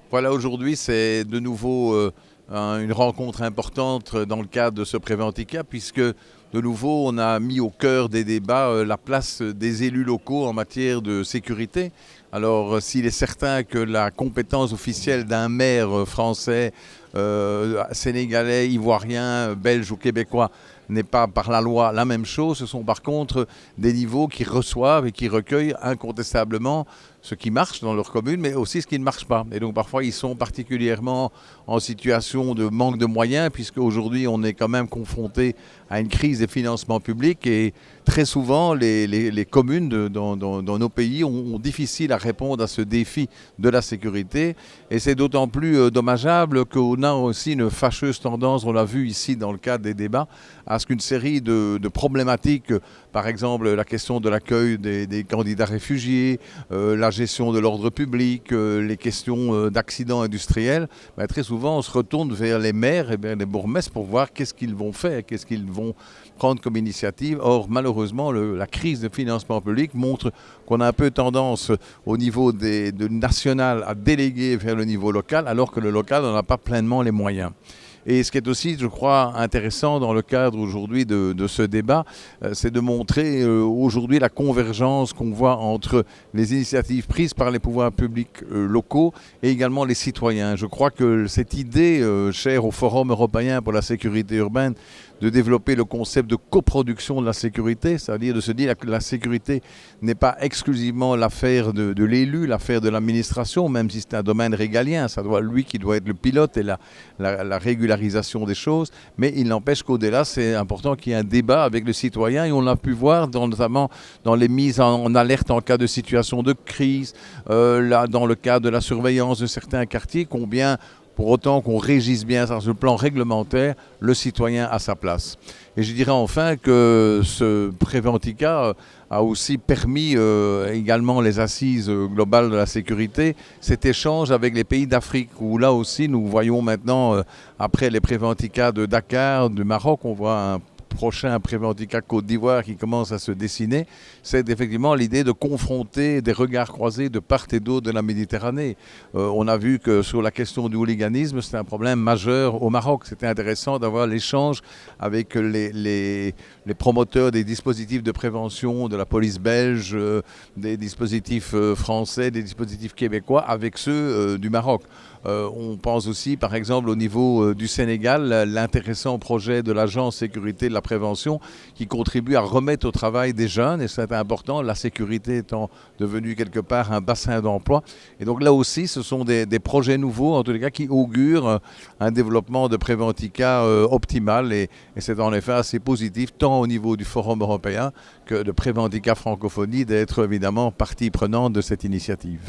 Voilà, aujourd'hui, c'est de nouveau une rencontre importante dans le cadre de ce Préventica, puisque de nouveau, on a mis au cœur des débats la place des élus locaux en matière de sécurité. Alors, s'il est certain que la compétence officielle d'un maire français, sénégalais, ivoirien, belge ou québécois n'est pas par la loi la même chose, ce sont par contre des niveaux qui reçoivent et qui recueillent incontestablement ce qui marche dans leur commune, mais aussi ce qui ne marche pas. Et donc parfois ils sont particulièrement en situation de manque de moyens, puisque aujourd'hui on est quand même confronté à une crise des financements publics et très souvent les communes dans nos pays ont difficile à répondre à ce défi de la sécurité. Et c'est d'autant plus dommageable qu'on a aussi une fâcheuse tendance, on l'a vu ici dans le cadre des débats, à ce qu'une série de problématiques, par exemple la question de l'accueil des candidats réfugiés, la gestion de l'ordre public, les questions d'accidents industriels, très souvent on se retourne vers les maires et vers les bourgmestres pour voir qu'est-ce qu'ils vont faire, qu'est-ce qu'ils vont prendre comme initiative. Or, malheureusement, la crise de financement public montre qu'on a un peu tendance au niveau de national à déléguer vers le niveau local, alors que le local n'en a pas pleinement les moyens. Et ce qui est aussi, je crois, intéressant dans le cadre aujourd'hui de ce débat, c'est de montrer aujourd'hui la convergence qu'on voit entre les initiatives prises par les pouvoirs publics locaux et également les citoyens. Je crois que cette idée chère au Forum européen pour la sécurité urbaine de développer le concept de coproduction de la sécurité, c'est-à-dire de se dire que la sécurité n'est pas exclusivement l'affaire de l'élu, l'affaire de l'administration, même si c'est un domaine régalien, lui qui doit être le pilote et la régularisation des choses, mais il n'empêche qu'au-delà, c'est important qu'il y ait un débat avec le citoyen et on l'a pu voir notamment dans les mises en alerte en cas de situation de crise, dans le cadre de la surveillance de certains quartiers, combien pour autant qu'on régisse bien sur le plan réglementaire, le citoyen a sa place. Et je dirais enfin que ce Préventica a aussi permis également les assises globales de la sécurité, cet échange avec les pays d'Afrique, où là aussi nous voyons maintenant, après les Préventica de Dakar, du Maroc, on voit un prochain Préventica Côte d'Ivoire qui commence à se dessiner, c'est effectivement l'idée de confronter des regards croisés de part et d'autre de la Méditerranée. On a vu que sur la question du hooliganisme, c'était un problème majeur au Maroc. C'était intéressant d'avoir l'échange avec les promoteurs des dispositifs de prévention de la police belge, des dispositifs français, des dispositifs québécois avec ceux du Maroc. On pense aussi, par exemple, au niveau du Sénégal, l'intéressant projet de l'Agence sécurité de la prévention qui contribue à remettre au travail des jeunes, et c'est important, la sécurité étant devenue quelque part un bassin d'emploi. Et donc là aussi, ce sont des projets nouveaux, en tous les cas, qui augurent un développement de Préventica optimal, et c'est en effet assez positif, tant au niveau du Forum européen que de Préventica francophonie, d'être évidemment partie prenante de cette initiative.